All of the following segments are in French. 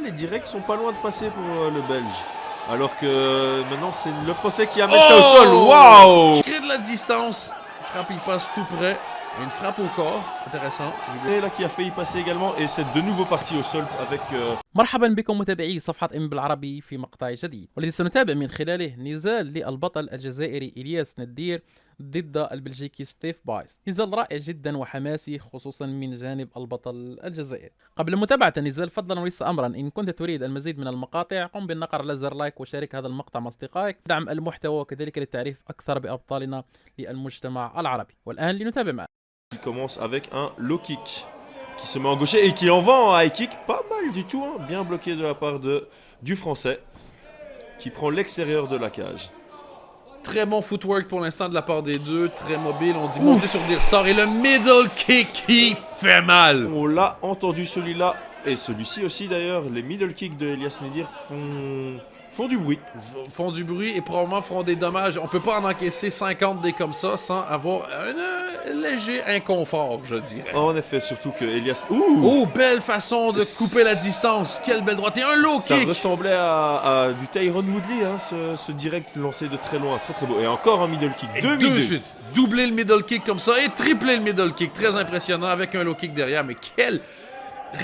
Les directs sont pas loin de passer pour le Belge. Alors que maintenant c'est le Français qui a mis ça au sol. Waouh! Crée de la distance. Frappe, il passe tout près. Une frappe au corps, intéressant. Et là qui a failli passer également et c'est de nouveau parti au sol avec مرحبا بكم متابعي صفحة ام بالعربي في مقطع جديد والذي سنتابع من خلاله نزال للبطل الجزائري إلياس ندير ضد البلجيكي ستيف بايس. نزال رائع جدا وحماسي خصوصا من جانب البطل الجزائري. قبل متابعة النزال فضلا وليس امرا ان كنت تريد المزيد من المقاطع قم بالنقر على زر لايك وشارك هذا المقطع مع اصدقائك، دعم المحتوى وكذلك للتعريف اكثر بابطالنا للمجتمع العربي. والان لنتابع معا. qui commence avec un low kick qui se met en gaucher et qui envoie en high kick pas mal du tout, hein, bien bloqué de la part du Français qui prend l'extérieur de la cage. Très bon footwork pour l'instant de la part des deux, très mobile, on dit monter sur des ressorts et le middle kick qui fait mal. On l'a entendu celui-là et celui-ci aussi d'ailleurs, les middle kicks de Elias Nedir font du bruit. Font du bruit et probablement feront des dommages. On peut pas en encaisser 50 des comme ça sans avoir un léger inconfort, je dirais. En effet, surtout que Elias... Oh, belle façon de couper la distance. Quelle belle droite et un low Ça kick. ressemblait à du Tyron Woodley, hein, ce direct lancé de très loin, très très beau. Et encore un middle kick, Et deux deux middle. suite. Doubler le middle kick comme ça et tripler le middle kick. Très impressionnant avec un low kick derrière. Mais quelle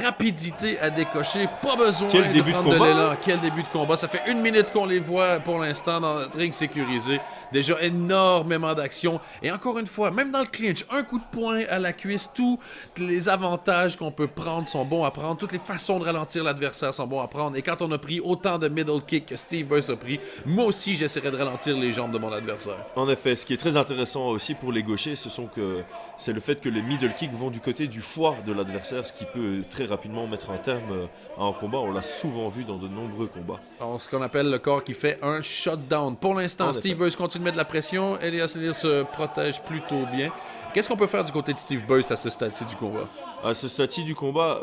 rapidité à décocher. Pas besoin Quel début de prendre de combat. l'élan. Quel début de combat. Ça fait 1 minute qu'on les voit pour l'instant dans notre ring sécurisé. Déjà énormément d'action. Et encore une fois, même dans le clinch, un coup de poing à la cuisse, tous les avantages qu'on peut prendre sont bons à prendre. Toutes les façons de ralentir l'adversaire sont bons à prendre. Et quand on a pris autant de middle kick que Steve Boyce a pris, moi aussi j'essaierai de ralentir les jambes de mon adversaire. En effet, ce qui est très intéressant aussi pour les gauchers, c'est le fait que les middle kicks vont du côté du foie de l'adversaire, ce qui peut très rapidement mettre un terme à un combat. On l'a souvent vu dans de nombreux combats. Alors, ce qu'on appelle le corps qui fait un shutdown. Pour l'instant, En Steve effet. Boyce continue de mettre de la pression. Elias Nedir se protège plutôt bien. Qu'est-ce qu'on peut faire du côté de Steve Boyce à ce stade-ci du combat? À ce stade-ci du combat,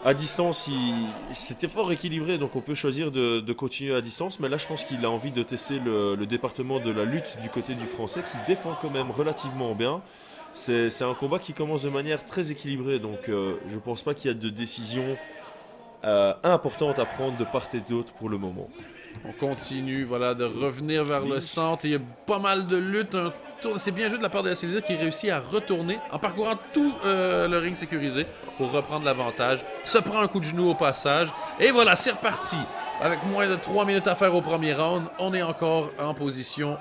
à distance, c'était fort équilibré, donc on peut choisir de continuer à distance. Mais là, je pense qu'il a envie de tester le département de la lutte du côté du Français, qui défend quand même relativement bien. C'est un combat qui commence de manière très équilibrée, donc je pense pas qu'il y a de décision importante à prendre de part et d'autre pour le moment. On continue voilà, de revenir vers le centre. Il y a pas mal de luttes. C'est bien joué de la part de Elias Nedir qui réussit à retourner en parcourant tout le ring sécurisé pour reprendre l'avantage. Se prend un coup de genou au passage. Et voilà, c'est reparti. Avec moins de 3 minutes à faire au premier round, on est encore en position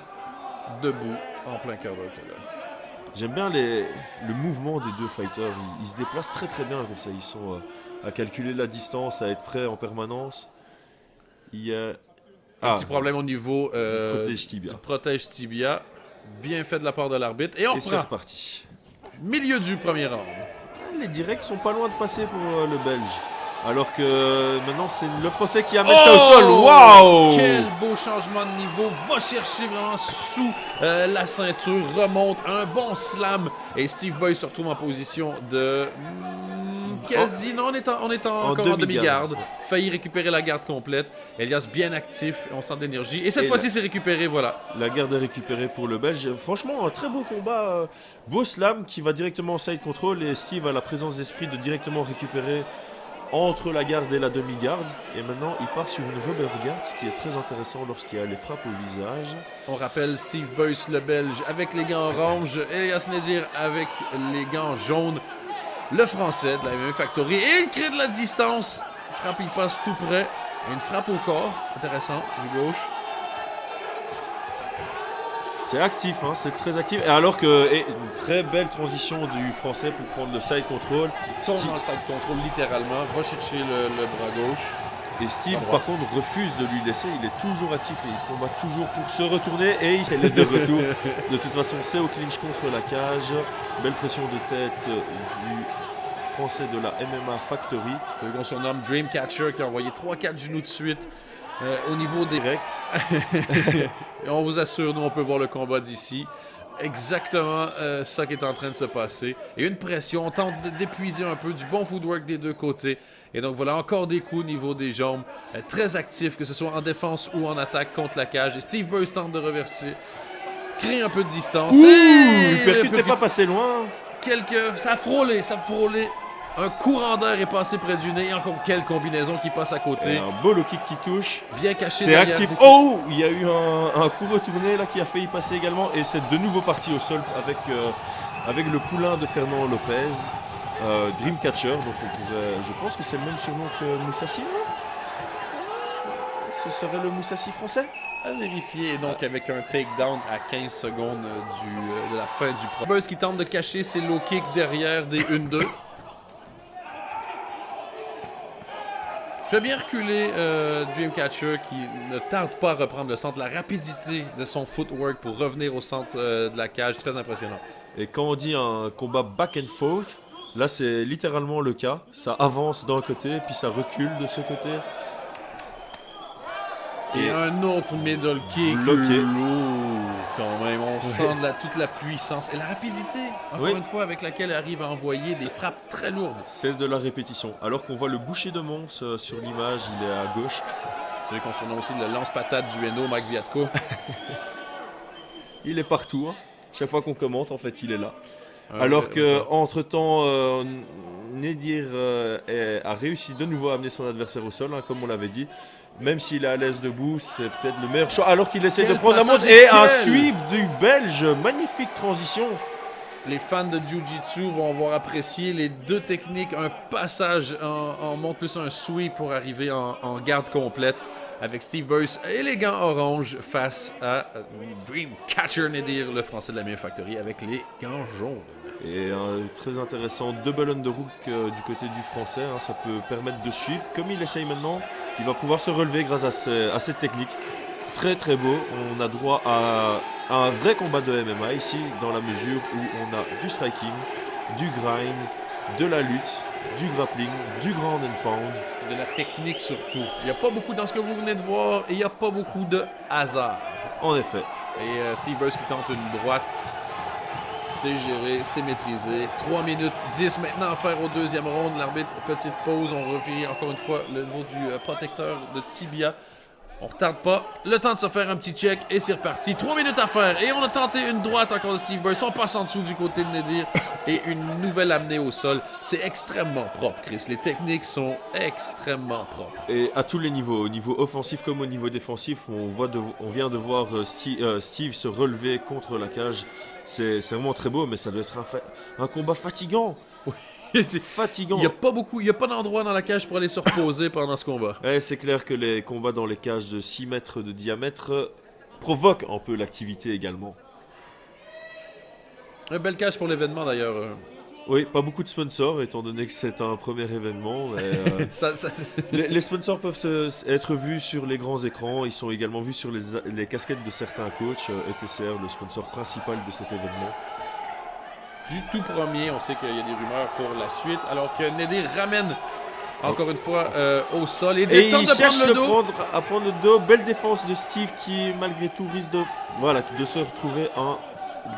debout en plein cœur de l'octogone. J'aime bien le mouvement des deux fighters. Ils se déplacent très très bien comme ça. Ils sont à calculer la distance, à être prêts en permanence. Il y a Un petit problème au niveau protège tibia. protège tibia. Bien fait de la part de l'arbitre. Et on Et c'est reprend. reparti. Milieu du premier round. Les directs sont pas loin de passer pour le Belge. Alors que maintenant c'est le Français qui a mis ça au sol. Waouh! Quel beau changement de niveau. Va chercher vraiment sous la ceinture. Remonte. Un bon slam. Et Steve Boyce se retrouve en position de... quasi... Non, on est encore en demi-garde. Failli récupérer la garde complète. Elias bien actif. On sent de l'énergie. Et cette fois-ci, c'est récupéré. Voilà. La garde est récupérée pour le Belge. Franchement, un très beau combat. Beau slam qui va directement en side control. Et Steve a la présence d'esprit de directement récupérer entre la garde et la demi-garde. Et maintenant, il part sur une rubber guard, ce qui est très intéressant lorsqu'il y a les frappes au visage. On rappelle Steve Boyce, le Belge, avec les gants orange. Elias Nedir avec les gants jaunes. Le Français de la MMA Factory. Et il crée de la distance. Frappe, il passe tout près. Une frappe au corps. Intéressant, du gauche. C'est actif, hein, c'est très actif. Et alors que une très belle transition du Français pour prendre le side control. Tombe dans le side control littéralement. Va chercher le bras gauche. Et Steve, par contre, refuse de lui laisser. Il est toujours actif et il combat toujours pour se retourner. Et il est de retour. De toute façon, c'est au clinch contre la cage. Belle pression de tête du Français de la MMA Factory. Celui qu'on surnomme Dreamcatcher qui a envoyé 3-4 genoux de suite au niveau des... Direct. Et on vous assure, nous, on peut voir le combat d'ici. Exactement ça qui est en train de se passer. Et une pression, on tente d'épuiser un peu du bon footwork des deux côtés. Et donc voilà, encore des coups au niveau des jambes. Très actifs, que ce soit en défense ou en attaque contre la cage. Et Steve Boyce tente de reverser. Crée un peu de distance. Ouh, le percute n'est pas passé loin. Ça a frôlé. Un courant d'air est passé près du nez. Et encore quelle combinaison qui passe à Et côté. un beau low kick qui touche. Bien caché. C'est derrière actif. beaucoup. Oh, il y a eu un coup retourné là qui a failli passer également. Et c'est de nouveau parti au sol avec le poulain de Fernand Lopez. Dreamcatcher. Donc je pense que c'est le même surnom que Moussassi, non? Ce serait le Moussassi français? À vérifier, et donc avec un takedown à 15 secondes de la fin du pro. Buzz qui tente de cacher ses low kicks derrière des 1-2. Fait bien reculer Dreamcatcher qui ne tarde pas à reprendre le centre. La rapidité de son footwork pour revenir au centre de la cage, très impressionnant. Et quand on dit un combat back and forth, là c'est littéralement le cas. Ça avance d'un côté, puis ça recule de ce côté. Et un autre middle kick bloqué. lourd quand même. On sent toute la puissance et la rapidité, encore une fois, avec laquelle elle arrive à envoyer des frappes très lourdes. C'est de la répétition. Alors qu'on voit le boucher de Mons sur l'image, il est à gauche. C'est vrai qu'on surnomme aussi le lance-patate du Hainaut, Mike Viatko. Il est partout. Hein. Chaque fois qu'on commente, en fait, il est là. Alors que entre-temps, Nedir a réussi de nouveau à amener son adversaire au sol, hein, comme on l'avait dit. Même s'il est à l'aise debout, c'est peut-être le meilleur choix. Alors qu'il essaie de prendre la montre et un sweep du Belge. Magnifique transition. Les fans de Jiu-Jitsu vont avoir apprécié les deux techniques. Un passage en monte plus un sweep pour arriver en garde complète. Avec Steve Boyce et les gants orange face à Dreamcatcher Nedir, le français de la Meilleure Factory, avec les gants jaunes. Et un très intéressant double underhook du côté du français, hein, ça peut permettre de suivre. Comme il essaye maintenant, il va pouvoir se relever grâce à cette technique. Très très beau, on a droit à un vrai combat de MMA ici, dans la mesure où on a du striking, du grind, de la lutte, du grappling, du ground and pound. De la technique surtout. Il n'y a pas beaucoup dans ce que vous venez de voir et il n'y a pas beaucoup de hasard. En effet. Et Steve Boyce qui tente une droite. C'est géré, c'est maîtrisé. 3 minutes 10 maintenant à faire au deuxième round. L'arbitre, petite pause. On revient encore une fois le niveau du protecteur de tibia. On retarde pas. Le temps de se faire un petit check et c'est reparti. 3 minutes à faire. Et on a tenté une droite encore de Steve Boyce. On passe en dessous du côté de Nedir. Et une nouvelle amenée au sol. C'est extrêmement propre, Chris. Les techniques sont extrêmement propres. Et à tous les niveaux, au niveau offensif comme au niveau défensif, on vient de voir Steve se relever contre la cage. C'est vraiment très beau, mais ça doit être un combat fatigant. Fatigant. Il n'y a pas d'endroit dans la cage pour aller se reposer pendant ce combat. Ouais, c'est clair que les combats dans les cages de 6 mètres de diamètre provoquent un peu l'activité également. Un bel cage pour l'événement d'ailleurs. Oui, pas beaucoup de sponsors étant donné que c'est un premier événement. Mais, les sponsors peuvent être vus sur les grands écrans. Ils sont également vus sur les casquettes de certains coachs. ETCR, le sponsor principal de cet événement. Du tout premier, on sait qu'il y a des rumeurs pour la suite. Alors que Nedir ramène encore une fois au sol et il cherche à prendre le dos. Belle défense de Steve qui malgré tout risque de se retrouver en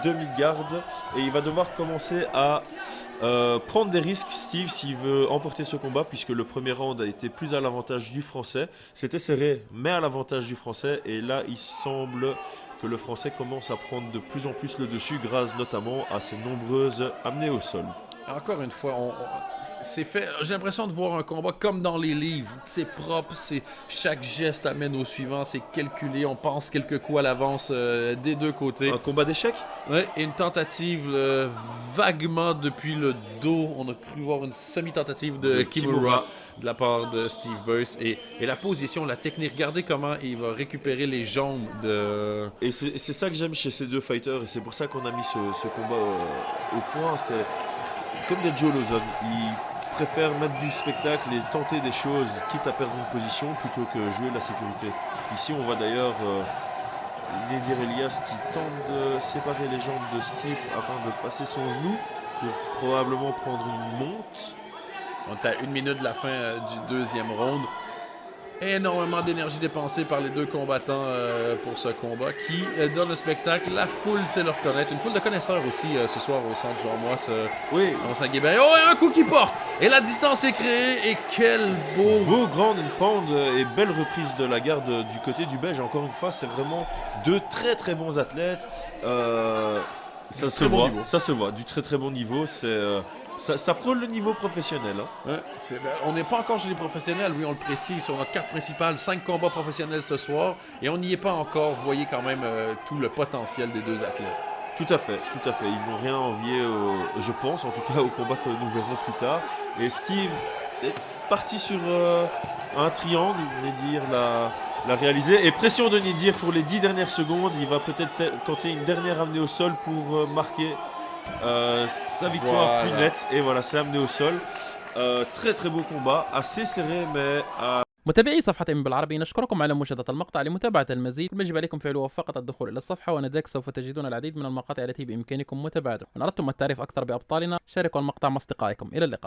demi-garde. Et il va devoir commencer à prendre des risques, Steve, s'il veut emporter ce combat, puisque le premier round a été plus à l'avantage du français. C'était serré, mais à l'avantage du français. Et là, il semble que le français commence à prendre de plus en plus le dessus, grâce notamment à ses nombreuses amenées au sol. Encore une fois, c'est fait. J'ai l'impression de voir un combat comme dans les livres. C'est propre, chaque geste amène au suivant, c'est calculé, on pense quelques coups à l'avance des deux côtés. Un combat d'échecs? Ouais, et une tentative vaguement depuis le dos. On a cru voir une semi-tentative de Kimura de la part de Steve Boyce. Et la position, la technique, regardez comment il va récupérer les jambes de... Et c'est ça que j'aime chez ces deux fighters, et c'est pour ça qu'on a mis ce combat au point. C'est comme des Joe Lawson, ils préfèrent mettre du spectacle et tenter des choses, quitte à perdre une position, plutôt que jouer la sécurité. Ici, on voit d'ailleurs Nedir Elias qui tente de séparer les jambes de Steve afin de passer son genou pour probablement prendre une monte. On est à 1 minute de la fin du deuxième round. Énormément d'énergie dépensée par les deux combattants pour ce combat qui donne le spectacle. La foule sait le reconnaître. Une foule de connaisseurs aussi ce soir au centre Jean-Moisse. Oui. On s'en-Guébert. Oh, et un coup qui porte! Et la distance est créée. Et quel beau ground and pound et belle reprise de la garde du côté du Belge. Encore une fois, c'est vraiment deux très très bons athlètes. Ça se voit. Du très très bon niveau. Ça frôle le niveau professionnel. Hein. Ouais, on n'est pas encore chez les professionnels, oui, on le précise sur notre carte principale, 5 combats professionnels ce soir, et on n'y est pas encore. Vous voyez quand même tout le potentiel des deux athlètes. Tout à fait, tout à fait. Ils n'ont rien envié, je pense, en tout cas, au combat que nous verrons plus tard. Et Steve est parti sur un triangle, Nidir l'a réalisé. Et pression de Nidir pour les 10 dernières secondes. Il va peut-être tenter une dernière amenée au sol pour marquer sa victoire plus nette. Et voilà, c'est amené au sol. Très très beau combat, assez serré, mais متابعي صفحة ام بالعربي نشكركم على مشاهدة المقطع. لمتابعة المزيد ما يجب عليكم فعله فقط الدخول إلى الصفحة، ونداك سوف تجدون العديد من المقاطع التي بإمكانكم متابعتها. إن أردتم التعريف أكثر بأبطالنا شاركوا المقطع مع أصدقائكم. إلى اللقاء.